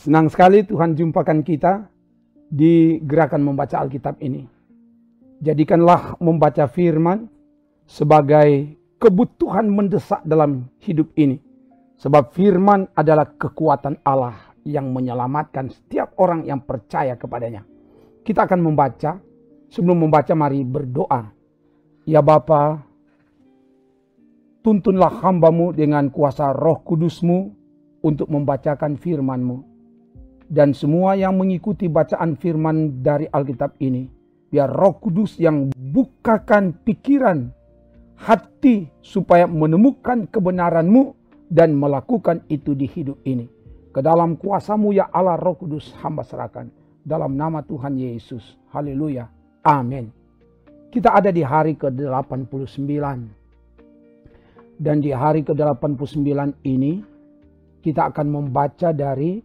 Senang sekali Tuhan jumpakan kita di gerakan membaca Alkitab ini. Jadikanlah membaca firman sebagai kebutuhan mendesak dalam hidup ini. Sebab firman adalah kekuatan Allah yang menyelamatkan setiap orang yang percaya kepadanya. Kita akan membaca. Sebelum membaca mari berdoa. Ya Bapa, tuntunlah hamba-Mu dengan kuasa Roh Kudus-Mu untuk membacakan firman-Mu. Dan semua yang mengikuti bacaan firman dari Alkitab ini, biar Roh Kudus yang bukakan pikiran, hati, supaya menemukan kebenaran-Mu dan melakukan itu di hidup ini. Ke dalam kuasa-Mu ya Allah Roh Kudus hamba serahkan. Dalam nama Tuhan Yesus. Haleluya. Amin. Kita ada di hari ke-89. Dan di hari ke-89 ini kita akan membaca dari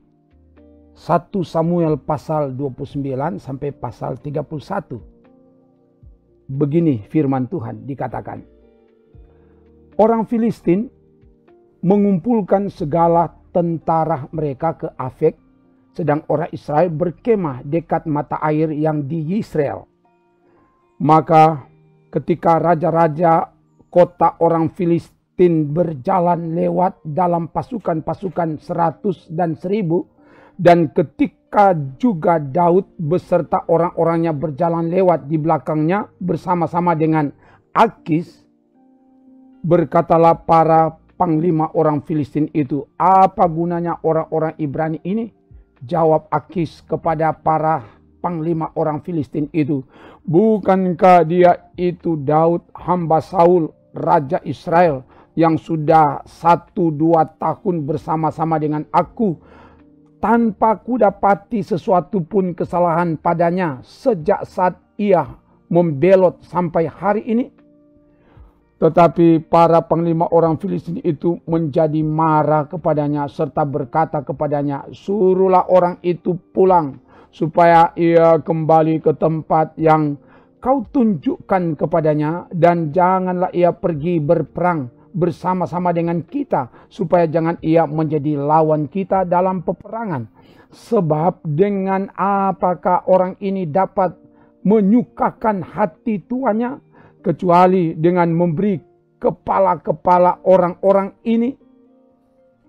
1 Samuel pasal 29 sampai pasal 31. Begini firman Tuhan dikatakan. Orang Filistin mengumpulkan segala tentara mereka ke Afek, sedang orang Israel berkemah dekat mata air yang di Yisrael. Maka ketika raja-raja kota orang Filistin berjalan lewat dalam pasukan-pasukan 100 dan 1000, dan ketika juga Daud beserta orang-orangnya berjalan lewat di belakangnya bersama-sama dengan Akis, berkatalah para panglima orang Filistin itu, apa gunanya orang-orang Ibrani ini? Jawab Akis kepada para panglima orang Filistin itu, bukankah dia itu Daud hamba Saul, raja Israel, yang sudah 1-2 tahun bersama-sama dengan aku, tanpa ku dapati sesuatu pun kesalahan padanya sejak saat ia membelot sampai hari ini? Tetapi para panglima orang Filistin itu menjadi marah kepadanya serta berkata kepadanya, suruhlah orang itu pulang supaya ia kembali ke tempat yang kau tunjukkan kepadanya, dan janganlah ia pergi berperang bersama-sama dengan kita, supaya jangan ia menjadi lawan kita dalam peperangan. Sebab dengan apakah orang ini dapat menyukakan hati tuannya, kecuali dengan memberi kepala-kepala orang-orang ini?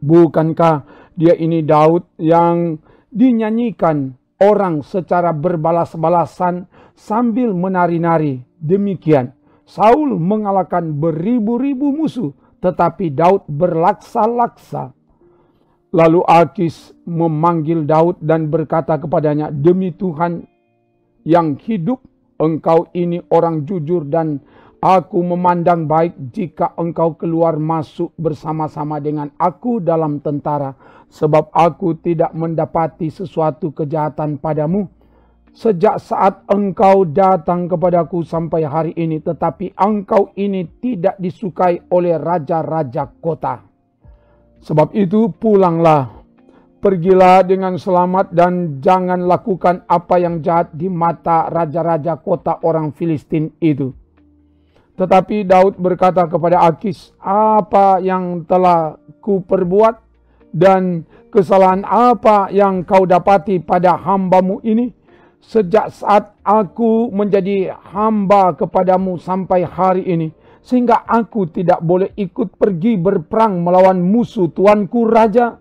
Bukankah dia ini Daud yang dinyanyikan orang secara berbalas-balasan sambil menari-nari? Demikian Saul mengalahkan beribu-ribu musuh, tetapi Daud berlaksa-laksa. Lalu Akis memanggil Daud dan berkata kepadanya, demi Tuhan yang hidup, engkau ini orang jujur, dan aku memandang baik jika engkau keluar masuk bersama-sama dengan aku dalam tentara, sebab aku tidak mendapati sesuatu kejahatan padamu sejak saat engkau datang kepadaku sampai hari ini, tetapi engkau ini tidak disukai oleh raja-raja kota. Sebab itu pulanglah, pergilah dengan selamat, dan jangan lakukan apa yang jahat di mata raja-raja kota orang Filistin itu. Tetapi Daud berkata kepada Akis, apa yang telah ku perbuat, dan kesalahan apa yang kau dapati pada hamba-Mu ini? Sejak saat aku menjadi hamba kepadamu sampai hari ini, sehingga aku tidak boleh ikut pergi berperang melawan musuh tuanku raja.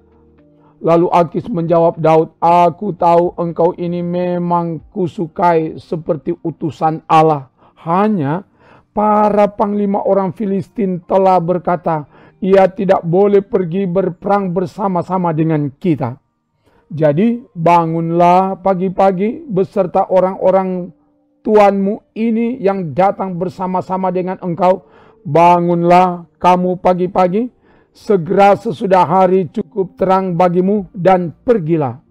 Lalu Akis menjawab Daud, aku tahu engkau ini memang kusukai seperti utusan Allah. Hanya para panglima orang Filistin telah berkata, ia tidak boleh pergi berperang bersama-sama dengan kita. Jadi bangunlah pagi-pagi beserta orang-orang tuanmu ini yang datang bersama-sama dengan engkau. Bangunlah kamu pagi-pagi, segera sesudah hari cukup terang bagimu, dan pergilah.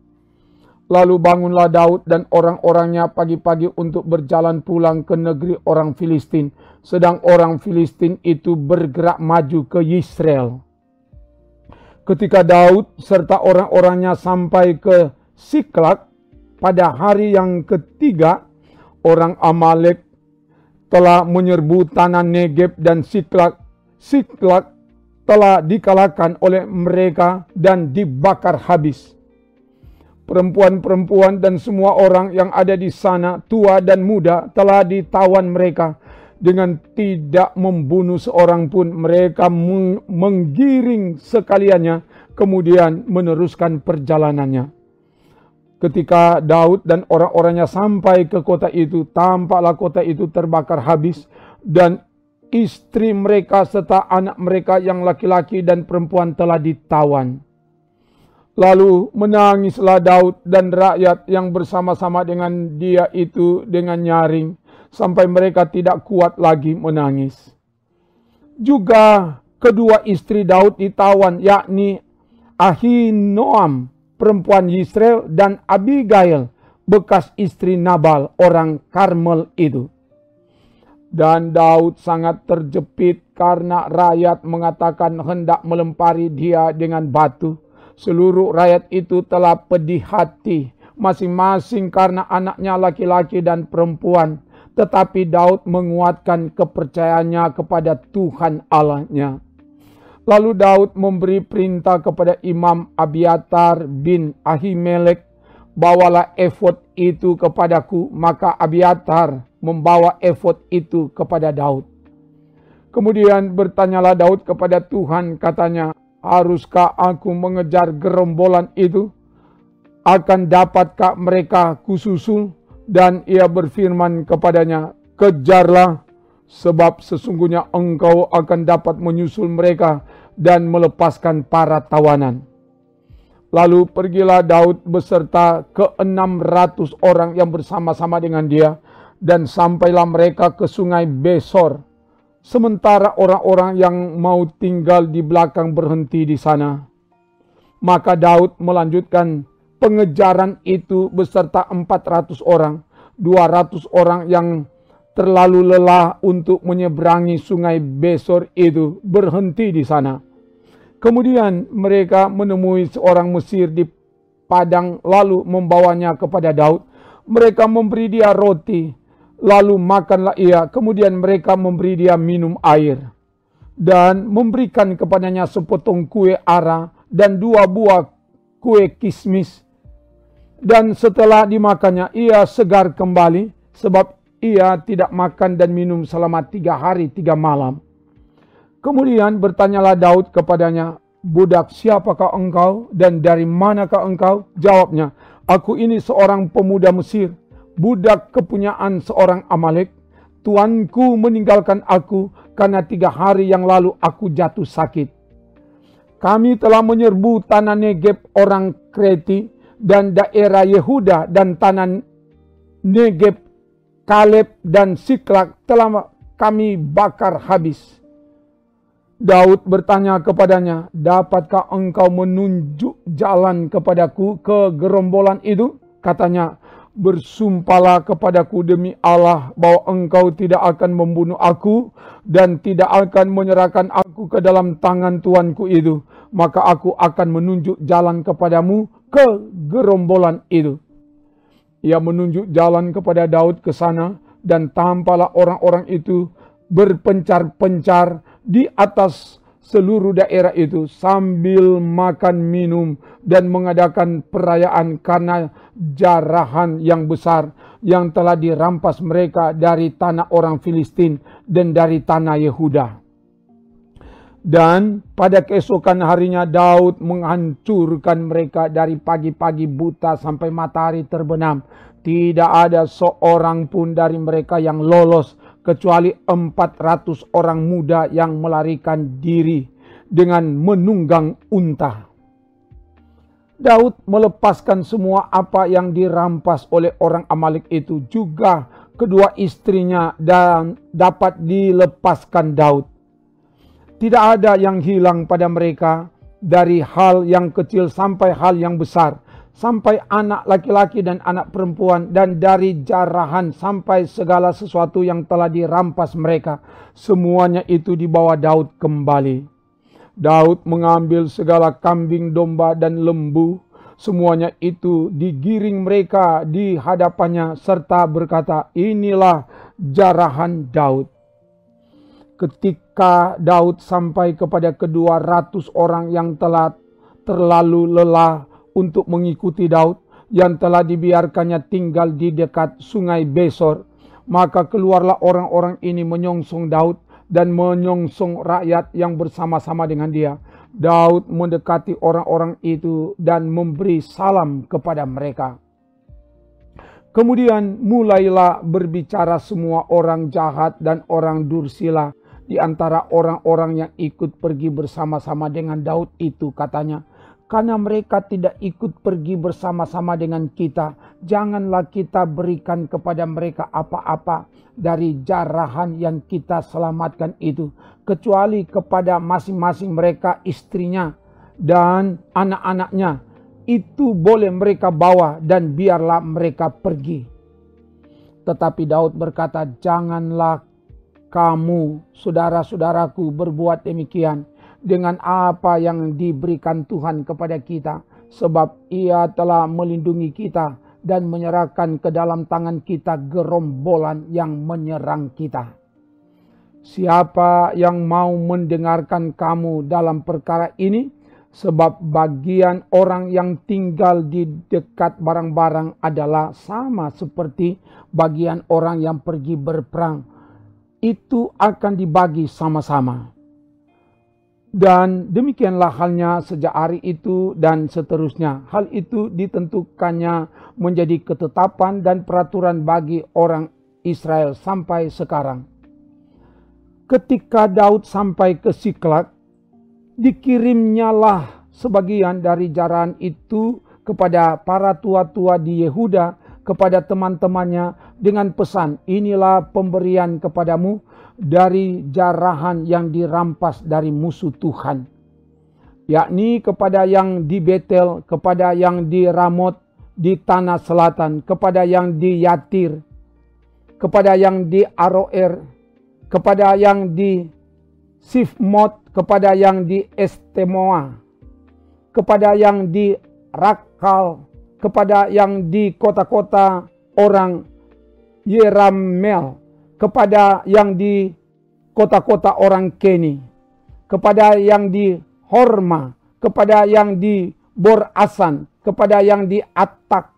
Lalu bangunlah Daud dan orang-orangnya pagi-pagi untuk berjalan pulang ke negeri orang Filistin. Sedang orang Filistin itu bergerak maju ke Yisrael. Ketika Daud serta orang-orangnya sampai ke Siklak pada hari yang ketiga, orang Amalek telah menyerbu tanah Negeb dan Siklak. Siklak telah dikalahkan oleh mereka dan dibakar habis. Perempuan-perempuan dan semua orang yang ada di sana, tua dan muda, telah ditawan mereka. Dengan tidak membunuh seorang pun, mereka menggiring sekaliannya, kemudian meneruskan perjalanannya. Ketika Daud dan orang-orangnya sampai ke kota itu, tampaklah kota itu terbakar habis, dan istri mereka serta anak mereka yang laki-laki dan perempuan telah ditawan. Lalu menangislah Daud dan rakyat yang bersama-sama dengan dia itu dengan nyaring, sampai mereka tidak kuat lagi menangis. Juga kedua istri Daud ditawan, yakni Ahinoam, perempuan Yisrael, dan Abigail, bekas istri Nabal, orang Karmel itu. Dan Daud sangat terjepit karena rakyat mengatakan hendak melempari dia dengan batu. Seluruh rakyat itu telah pedih hati, masing-masing karena anaknya laki-laki dan perempuan. Tetapi Daud menguatkan kepercayaannya kepada Tuhan Allahnya. Lalu Daud memberi perintah kepada Imam Abiatar bin Ahimelek, bawalah efod itu kepadaku. Maka Abiatar membawa efod itu kepada Daud. Kemudian bertanyalah Daud kepada Tuhan, katanya, haruskah aku mengejar gerombolan itu? Akan dapatkah mereka kususul? Dan ia berfirman kepadanya, kejarlah, sebab sesungguhnya engkau akan dapat menyusul mereka dan melepaskan para tawanan. Lalu pergilah Daud beserta ke-600 orang yang bersama-sama dengan dia, dan sampailah mereka ke sungai Besor. Sementara orang-orang yang mau tinggal di belakang berhenti di sana. Maka Daud melanjutkan pengejaran itu beserta 400 orang. 200 orang yang terlalu lelah untuk menyeberangi sungai Besor itu berhenti di sana. Kemudian mereka menemui seorang Mesir di padang, lalu membawanya kepada Daud. Mereka memberi dia roti, lalu makanlah ia. Kemudian mereka memberi dia minum air, dan memberikan kepadanya sepotong kue ara dan 2 buah kue kismis. Dan setelah dimakannya, ia segar kembali, sebab ia tidak makan dan minum selama 3 hari 3 malam. Kemudian bertanyalah Daud kepadanya, budak siapakah engkau dan dari manakah engkau? Jawabnya, aku ini seorang pemuda Mesir, budak kepunyaan seorang Amalek. Tuanku meninggalkan aku karena 3 hari yang lalu aku jatuh sakit. Kami telah menyerbu tanah Negeb orang Kreti dan daerah Yehuda, dan tanah Negeb, Kaleb dan Siklak telah kami bakar habis. Daud bertanya kepadanya, dapatkah engkau menunjuk jalan kepadaku ke gerombolan itu? Katanya, bersumpahlah kepadaku demi Allah bahwa engkau tidak akan membunuh aku dan tidak akan menyerahkan aku ke dalam tangan tuanku itu. Maka aku akan menunjuk jalan kepadamu ke gerombolan itu. Ia menunjuk jalan kepada Daud ke sana, dan tampaklah orang-orang itu berpencar-pencar di atas seluruh daerah itu sambil makan minum dan mengadakan perayaan karena jarahan yang besar yang telah dirampas mereka dari tanah orang Filistin dan dari tanah Yehuda. Dan pada keesokan harinya Daud menghancurkan mereka dari pagi-pagi buta sampai matahari terbenam. Tidak ada seorang pun dari mereka yang lolos, kecuali 400 orang muda yang melarikan diri dengan menunggang unta. Daud melepaskan semua apa yang dirampas oleh orang Amalek itu, juga kedua istrinya, dan dapat dilepaskan Daud. Tidak ada yang hilang pada mereka, dari hal yang kecil sampai hal yang besar, sampai anak laki-laki dan anak perempuan, dan dari jarahan sampai segala sesuatu yang telah dirampas mereka. Semuanya itu dibawa Daud kembali. Daud mengambil segala kambing, domba, dan lembu. Semuanya itu digiring mereka di hadapannya, serta berkata, inilah jarahan Daud. Ketika Daud sampai kepada ke-200 orang yang telah terlalu lelah untuk mengikuti Daud, yang telah dibiarkannya tinggal di dekat sungai Besor. Maka keluarlah orang-orang ini menyongsong Daud dan menyongsong rakyat yang bersama-sama dengan dia. Daud mendekati orang-orang itu dan memberi salam kepada mereka. Kemudian mulailah berbicara semua orang jahat dan orang dursila di antara orang-orang yang ikut pergi bersama-sama dengan Daud itu, katanya, karena mereka tidak ikut pergi bersama-sama dengan kita, janganlah kita berikan kepada mereka apa-apa dari jarahan yang kita selamatkan itu, kecuali kepada masing-masing mereka istrinya dan anak-anaknya. Itu boleh mereka bawa dan biarlah mereka pergi. Tetapi Daud berkata, janganlah kamu, saudara-saudaraku, berbuat demikian dengan apa yang diberikan Tuhan kepada kita, sebab Ia telah melindungi kita dan menyerahkan ke dalam tangan kita gerombolan yang menyerang kita. Siapa yang mau mendengarkan kamu dalam perkara ini? Sebab bagian orang yang tinggal di dekat barang-barang adalah sama seperti bagian orang yang pergi berperang. Itu akan dibagi sama-sama. Dan demikianlah halnya sejak hari itu dan seterusnya. Hal itu ditentukannya menjadi ketetapan dan peraturan bagi orang Israel sampai sekarang. Ketika Daud sampai ke Siklag, dikirimnyalah sebagian dari jarahan itu kepada para tua-tua di Yehuda, kepada teman-temannya dengan pesan, inilah pemberian kepadamu dari jarahan yang dirampas dari musuh Tuhan. Yakni kepada yang di Betel, kepada yang di Ramot, di tanah selatan, kepada yang di Yatir, kepada yang di Aroer, kepada yang di Sifmot, kepada yang di Estemoa, kepada yang di Rakal, kepada yang di kota-kota orang Yeramel, kepada yang di kota-kota orang Keni, kepada yang di Horma, kepada yang di Bor-Asan, kepada yang di Atak,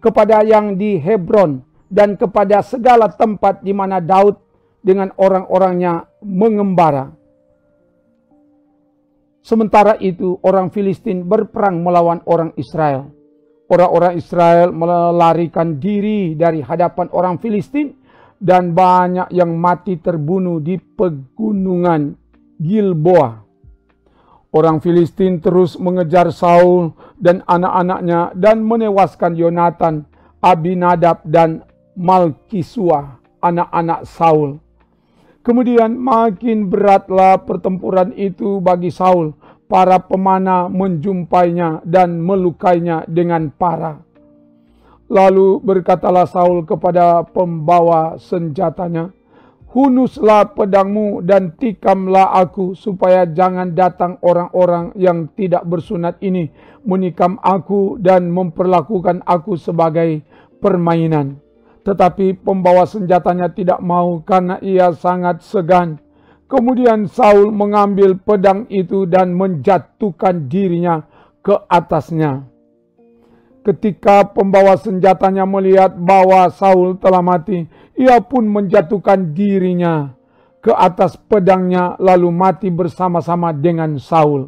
kepada yang di Hebron, dan kepada segala tempat di mana Daud dengan orang-orangnya mengembara. Sementara itu orang Filistin berperang melawan orang Israel. Orang-orang Israel melarikan diri dari hadapan orang Filistin dan banyak yang mati terbunuh di pegunungan Gilboa. Orang Filistin terus mengejar Saul dan anak-anaknya dan menewaskan Yonatan, Abinadab dan Malkisua, anak-anak Saul. Kemudian makin beratlah pertempuran itu bagi Saul. Para pemanah menjumpainya dan melukainya dengan parah. Lalu berkatalah Saul kepada pembawa senjatanya, hunuslah pedangmu dan tikamlah aku, supaya jangan datang orang-orang yang tidak bersunat ini menikam aku dan memperlakukan aku sebagai permainan. Tetapi pembawa senjatanya tidak mau karena ia sangat segan. Kemudian Saul mengambil pedang itu dan menjatuhkan dirinya ke atasnya. Ketika pembawa senjatanya melihat bahwa Saul telah mati, ia pun menjatuhkan dirinya ke atas pedangnya lalu mati bersama-sama dengan Saul.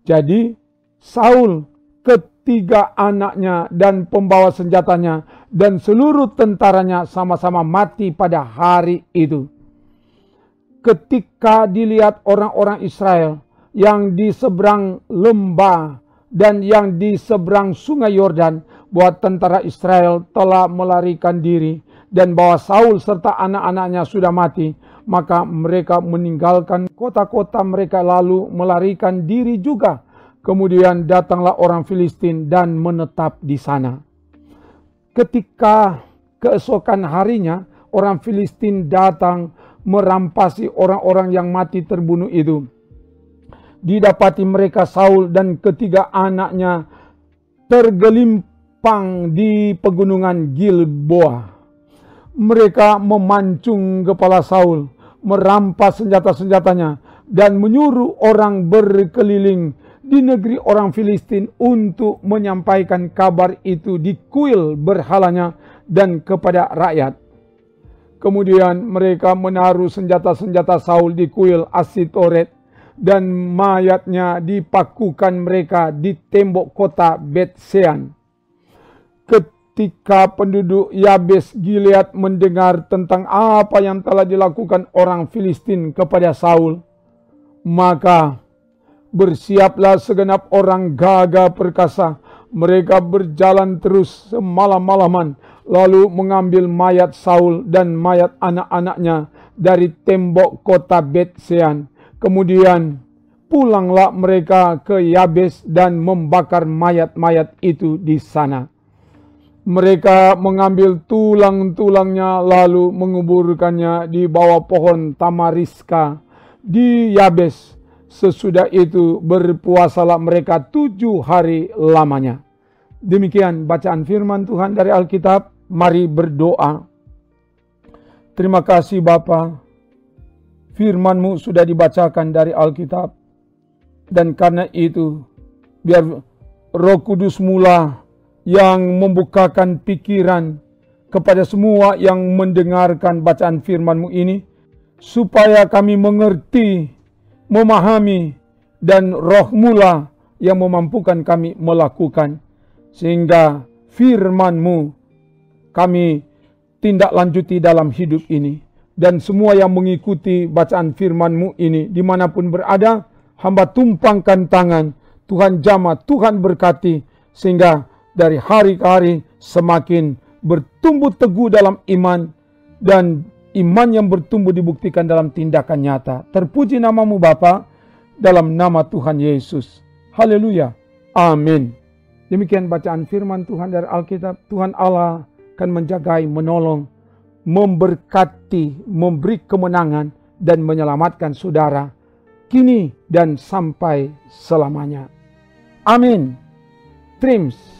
Jadi Saul, ketiga anaknya dan pembawa senjatanya dan seluruh tentaranya sama-sama mati pada hari itu. Ketika dilihat orang-orang Israel yang di seberang lembah dan yang di seberang sungai Yordan, bahwa tentara Israel telah melarikan diri dan bahwa Saul serta anak-anaknya sudah mati, maka mereka meninggalkan kota-kota mereka lalu melarikan diri juga. Kemudian datanglah orang Filistin dan menetap di sana. Ketika keesokan harinya orang Filistin datang merampasi orang-orang yang mati terbunuh itu. Didapati mereka Saul dan ketiga anaknya tergelimpang di pegunungan Gilboa. Mereka memancung kepala Saul, merampas senjata-senjatanya dan menyuruh orang berkeliling di negeri orang Filistin untuk menyampaikan kabar itu di kuil berhalanya dan kepada rakyat. Kemudian mereka menaruh senjata-senjata Saul di kuil Asitoret dan mayatnya dipakukan mereka di tembok kota Bet-Sean. Ketika penduduk Yabes Gilead mendengar tentang apa yang telah dilakukan orang Filistin kepada Saul, maka bersiaplah segenap orang gagah perkasa. Mereka berjalan terus semalam-malaman, lalu mengambil mayat Saul dan mayat anak-anaknya dari tembok kota Bet-Sean. Kemudian pulanglah mereka ke Yabes dan membakar mayat-mayat itu di sana. Mereka mengambil tulang-tulangnya lalu menguburkannya di bawah pohon tamariska di Yabes. Sesudah itu berpuasalah mereka 7 hari lamanya. Demikian bacaan firman Tuhan dari Alkitab. Mari berdoa. Terima kasih Bapa, firman-Mu sudah dibacakan dari Alkitab. Dan karena itu, biar Roh Kudus mula yang membukakan pikiran kepada semua yang mendengarkan bacaan firman-Mu ini, supaya kami mengerti, memahami, dan Roh mula yang memampukan kami melakukan, sehingga firman-Mu kami tindak lanjuti dalam hidup ini. Dan semua yang mengikuti bacaan firman-Mu ini dimanapun berada, hamba tumpangkan tangan, Tuhan jamah, Tuhan berkati, sehingga dari hari ke hari semakin bertumbuh teguh dalam iman, dan iman yang bertumbuh dibuktikan dalam tindakan nyata. Terpuji nama-Mu Bapa, dalam nama Tuhan Yesus. Haleluya. Amin. Demikian bacaan firman Tuhan dari Alkitab. Tuhan Allah akan menjagai, menolong, memberkati, memberi kemenangan, dan menyelamatkan saudara kini dan sampai selamanya. Amin. Trims.